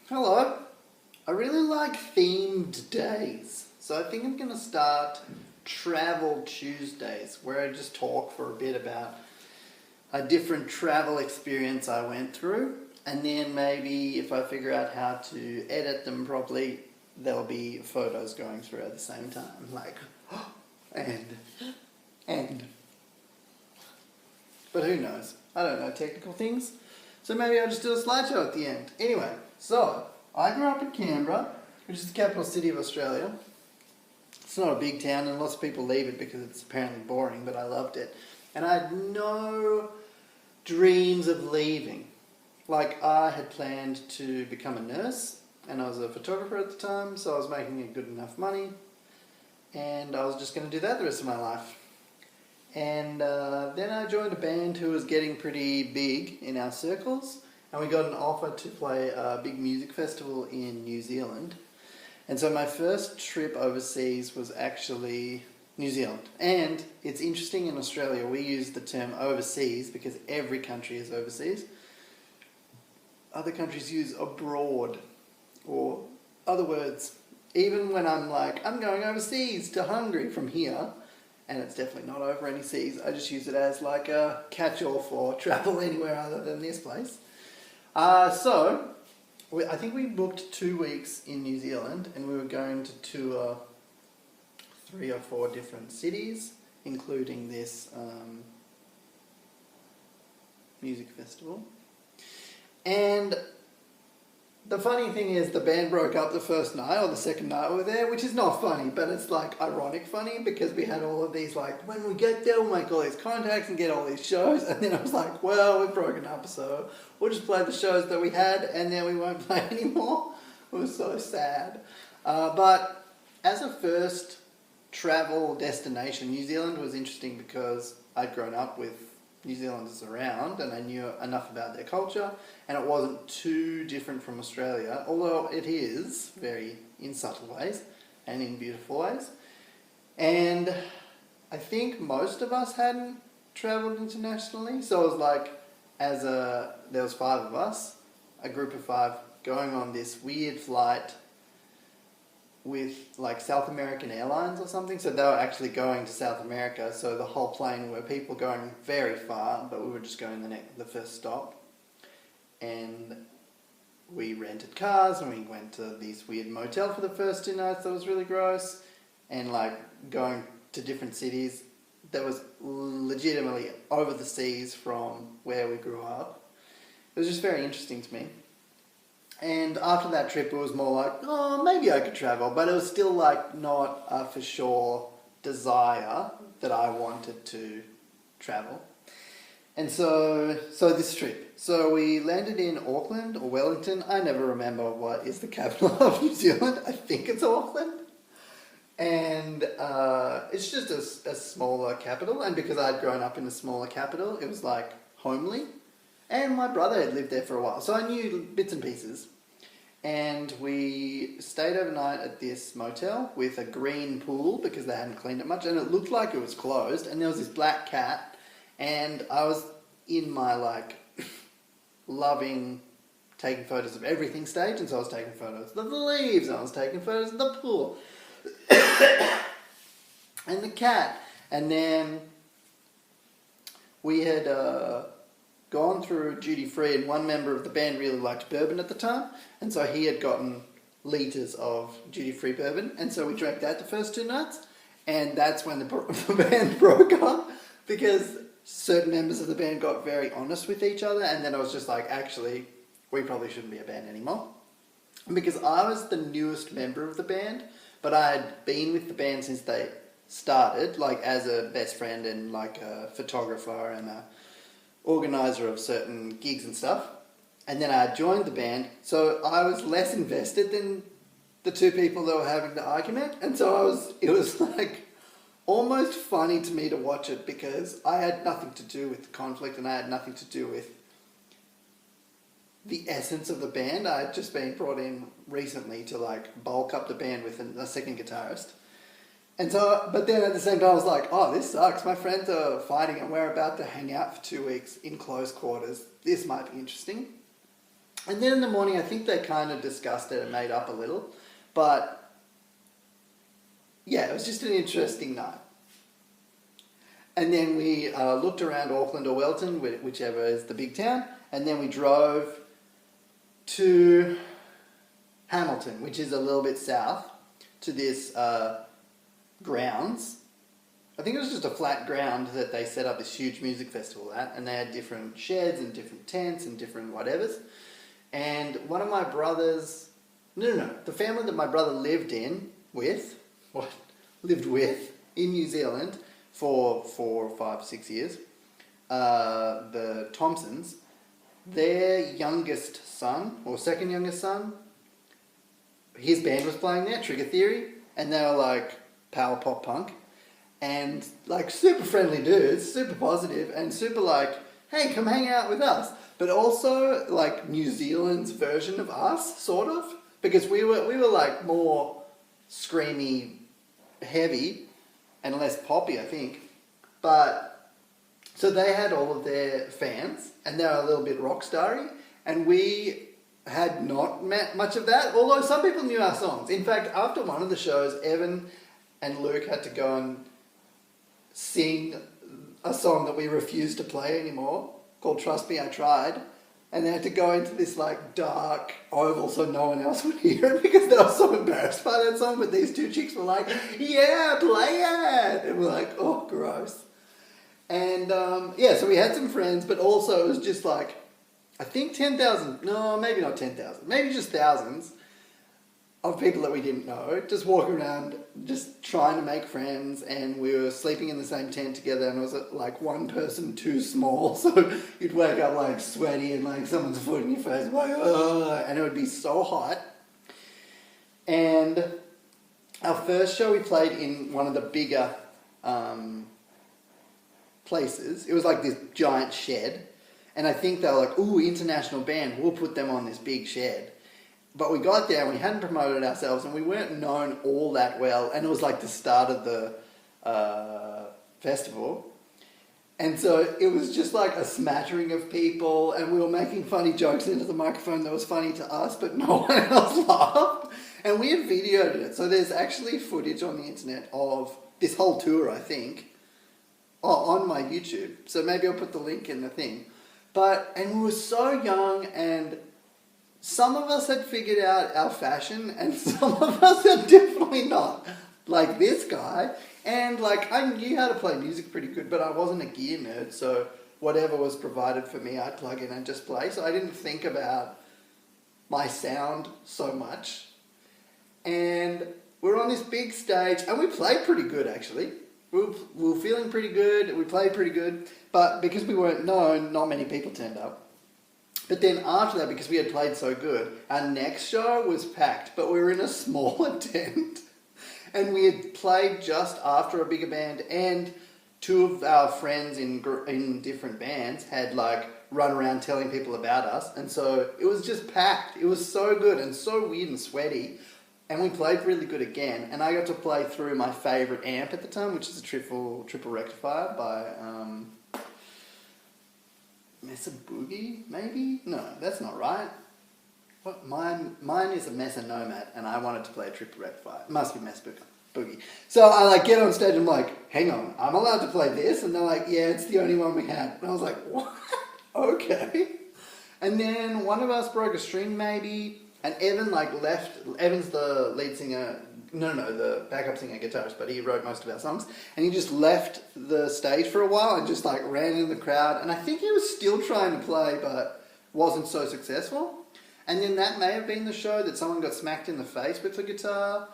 Hello. I really like themed days. So I think I'm going to start Travel Tuesdays, where I just talk for a bit about a different travel experience I went through. And then maybe if I figure out how to edit them properly, there'll be photos going through at the same time. Like, and. But who knows? I don't know technical things. So maybe I'll just do a slideshow at the end. Anyway, so I grew up in Canberra, which is the capital city of Australia. It's not a big town and lots of people leave it because it's apparently boring, but I loved it. And I had no dreams of leaving. Like, I had planned to become a nurse, and I was a photographer at the time, so I was making good enough money, and I was just going to do that the rest of my life. And then I joined a band who was getting pretty big in our circles, and we got an offer to play a big music festival in New Zealand. And so my first trip overseas was actually New Zealand. And it's interesting, in Australia we use the term overseas because every country is overseas. Other countries use abroad, or other words. Even when I'm like, I'm going overseas to Hungary from here, and it's definitely not over any seas, I just use it as like a catch-all for travel anywhere other than this place. I think we booked 2 weeks in New Zealand, and we were going to tour 3 or 4 different cities, including this music festival. And the funny thing is, the band broke up the first night, or the second night we were there, which is not funny, but it's like ironic funny, because we had all of these like, when we get there we'll make all these contacts and get all these shows, and then I was like, well, we've broken up, so we'll just play the shows that we had and then we won't play anymore. It was so sad. But as a first travel destination, New Zealand was interesting because I'd grown up with New Zealanders around and I knew enough about their culture, and it wasn't too different from Australia, although it is very in subtle ways and in beautiful ways. And I think most of us hadn't travelled internationally, so it was like, there was 5 of us, a group of 5, going on this weird flight with like South American Airlines or something. So they were actually going to South America, so the whole plane were people going very far, but we were just going the first stop. And we rented cars and we went to this weird motel for the first 2 nights that was really gross, and like going to different cities that was legitimately over the seas from where we grew up. It was just very interesting to me. And after that trip, it was more like, oh, maybe I could travel, but it was still like not a for sure desire that I wanted to travel. And so this trip. So we landed in Auckland or Wellington. I never remember what is the capital of New Zealand. I think it's Auckland. And it's just a smaller capital. And because I'd grown up in a smaller capital, it was like homely. And my brother had lived there for a while, so I knew bits and pieces. And we stayed overnight at this motel with a green pool because they hadn't cleaned it much, and it looked like it was closed, and there was this black cat, and I was in my like loving taking photos of everything stage, and so I was taking photos of the leaves, and I was taking photos of the pool and the cat. And then we had gone through duty free, and one member of the band really liked bourbon at the time, and so he had gotten litres of duty free bourbon, and so we drank that the first 2 nights, and that's when the band broke up, because certain members of the band got very honest with each other, and then I was just like, actually, we probably shouldn't be a band anymore. Because I was the newest member of the band, but I had been with the band since they started, like as a best friend and like a photographer and a organizer of certain gigs and stuff. And then I joined the band, so I was less invested than the 2 people that were having the argument, and so it was like almost funny to me to watch it, because I had nothing to do with the conflict and I had nothing to do with the essence of the band. I had just been brought in recently to like bulk up the band with a second guitarist. And so, but then at the same time I was like, oh, this sucks. My friends are fighting and we're about to hang out for 2 weeks in close quarters. This might be interesting. And then in the morning, I think they kind of discussed it and made up a little. But yeah, it was just an interesting night. And then we looked around Auckland or Wellington, whichever is the big town. And then we drove to Hamilton, which is a little bit south, to this grounds. I think it was just a flat ground that they set up this huge music festival at, and they had different sheds and different tents and different whatevers. And one of my brothers, the family that my brother lived with in New Zealand for 4, 5, 6 years, the Thompsons, their youngest son, or second youngest son, his band was playing there, Trigger Theory, and they were like power pop punk. And like super friendly dudes, super positive, and super like, hey, come hang out with us. But also like New Zealand's version of us, sort of, because we were like more screamy, heavy, and less poppy, I think. But so they had all of their fans, and they were a little bit rock starry, and we had not met much of that. Although some people knew our songs. In fact, after one of the shows, Evan and Luke had to go and sing a song that we refused to play anymore, called Trust Me, I Tried, and they had to go into this like dark oval so no one else would hear it because they were so embarrassed by that song, but these two chicks were like, yeah, play it! And we're like, oh, gross. And so we had some friends, but also it was just like, I think 10,000, no, maybe not 10,000, maybe just thousands of people that we didn't know, just walking around, just trying to make friends, and we were sleeping in the same tent together, and it was like one person too small, so you'd wake up like sweaty and like someone's foot in your face, like, ugh, and it would be so hot. And our first show we played in one of the bigger places. It was like this giant shed, and I think they were like, ooh, international band, we'll put them on this big shed. But we got there and we hadn't promoted ourselves and we weren't known all that well. And it was like the start of the festival. And so it was just like a smattering of people, and we were making funny jokes into the microphone that was funny to us, but no one else laughed. And we had videoed it. So there's actually footage on the internet of this whole tour, I think, on my YouTube. So maybe I'll put the link in the thing. And we were so young, and some of us had figured out our fashion, and some of us had definitely not. Like this guy. And like, I knew how to play music pretty good, but I wasn't a gear nerd, so whatever was provided for me, I'd plug in and just play. So I didn't think about my sound so much. And we were on this big stage, and we played pretty good, actually. We were feeling pretty good, we played pretty good, but because we weren't known, not many people turned up. But then after that, because we had played so good, our next show was packed, but we were in a smaller tent. And we had played just after a bigger band, and two of our friends in different bands had like run around telling people about us. And so it was just packed. It was so good and so weird and sweaty. And we played really good again. And I got to play through my favourite amp at the time, which is a triple rectifier by Mesa Boogie, maybe? No, that's not right. What? Mine is a Mesa Nomad, and I wanted to play a triple rectifier. It must be Mesa Boogie. So I like get on stage and I'm like, hang on, I'm allowed to play this? And they're like, yeah, it's the only one we had. And I was like, what? Okay. And then one of us broke a string maybe, and Evan like left. Evan's the lead singer, the backup singer, guitarist, but he wrote most of our songs. And he just left the stage for a while and just like ran in the crowd. And I think he was still trying to play, but wasn't so successful. And then that may have been the show that someone got smacked in the face with the guitar.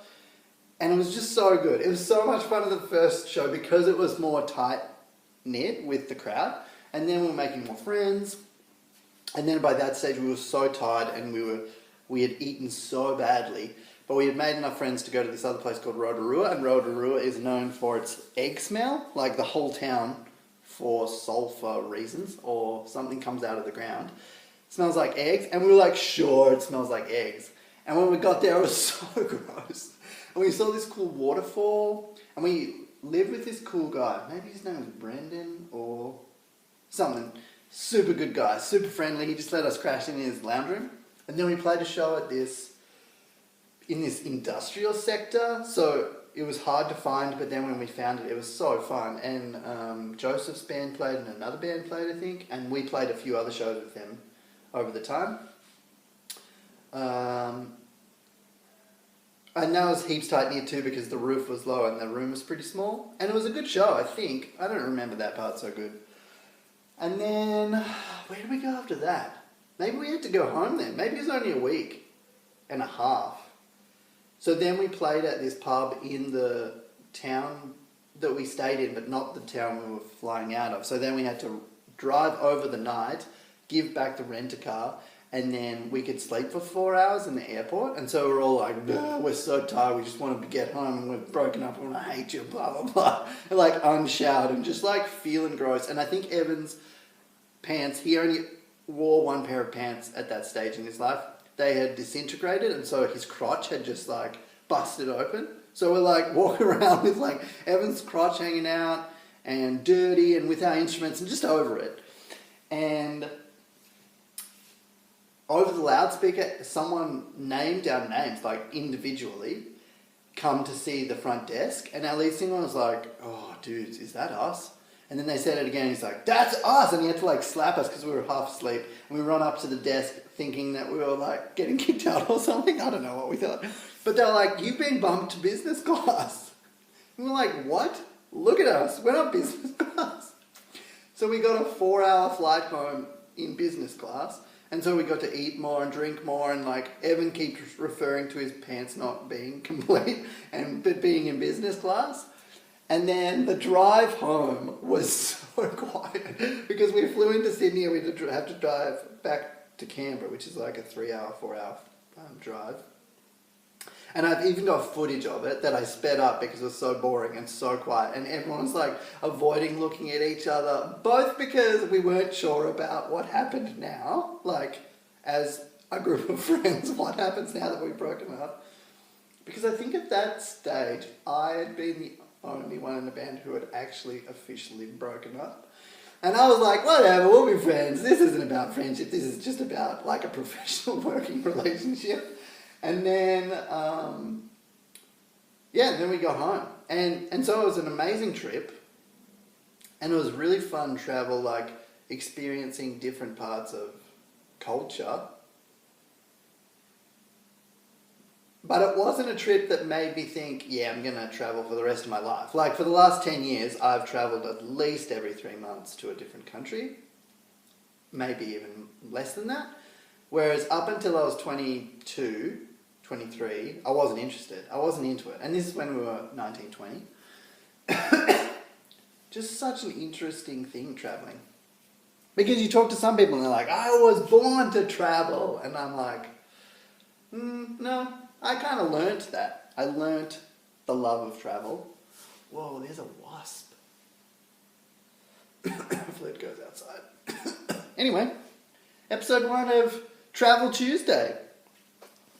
And it was just so good. It was so much fun at the first show because it was more tight-knit with the crowd. And then we were making more friends. And then by that stage we were so tired, and we had eaten so badly. But we had made enough friends to go to this other place called Rotorua. And Rotorua is known for its egg smell. Like the whole town, for sulfur reasons, or something comes out of the ground, smells like eggs. And we were like, sure, it smells like eggs. And when we got there, it was so gross. And we saw this cool waterfall, and we lived with this cool guy. Maybe his name was Brendan or something. Super good guy, super friendly. He just let us crash in his lounge room. And then we played a show at in this industrial sector. So it was hard to find, but then when we found it, it was so fun. And Joseph's band played and another band played, I think. And we played a few other shows with them over the time. And that was heaps tight near too because the roof was low and the room was pretty small. And it was a good show, I think. I don't remember that part so good. And then, where did we go after that? Maybe we had to go home then. Maybe it was only a week and a half. So then we played at this pub in the town that we stayed in, but not the town we were flying out of. So then we had to drive over the night, give back the rent-a-car, and then we could sleep for 4 hours in the airport. And so we're all like, we're so tired, we just want to get home, and we're broken up, and I hate you, blah, blah, blah. And like unshowered and just like feeling gross. And I think Evan's pants, he only wore one pair of pants at that stage in his life. They had disintegrated, and so his crotch had just like busted open. So we're like walking around with like Evan's crotch hanging out and dirty and with our instruments and just over it. And over the loudspeaker, someone named our names, like individually, come to see the front desk. And our lead singer was like, oh, dude, is that us? And then they said it again. He's like, that's us. And he had to like slap us because we were half asleep. And we run up to the desk thinking that we were like getting kicked out or something. I don't know what we thought. But they're like, you've been bumped to business class. And we're like, what? Look at us. We're not business class. So we got a 4-hour flight home in business class. And so we got to eat more and drink more, and like Evan keeps referring to his pants not being complete but being in business class. And then the drive home was so quiet because we flew into Sydney and we had to drive back to Canberra, which is like a 3-hour, 4-hour drive. And I've even got footage of it that I sped up because it was so boring and so quiet. And everyone's like avoiding looking at each other, both because we weren't sure about what happened now, like as a group of friends, what happens now that we've broken up. Because I think at that stage, I had been the only one in the band who had actually officially broken up. And I was like, whatever, we'll be friends. This isn't about friendship. This is just about like a professional working relationship. And then, then we got home. And so it was an amazing trip. And it was really fun travel, like experiencing different parts of culture. But it wasn't a trip that made me think, yeah, I'm going to travel for the rest of my life. Like for the last 10 years, I've traveled at least every 3 months to a different country. Maybe even less than that. Whereas up until I was 22, 23, I wasn't interested. I wasn't into it. And this is when we were 19, 20. Just such an interesting thing, traveling. Because you talk to some people and they're like, I was born to travel. And I'm like, no, I kind of learnt that. I learnt the love of travel. Whoa, there's a wasp. Hopefully it goes outside. Anyway, episode 1 of Travel Tuesday.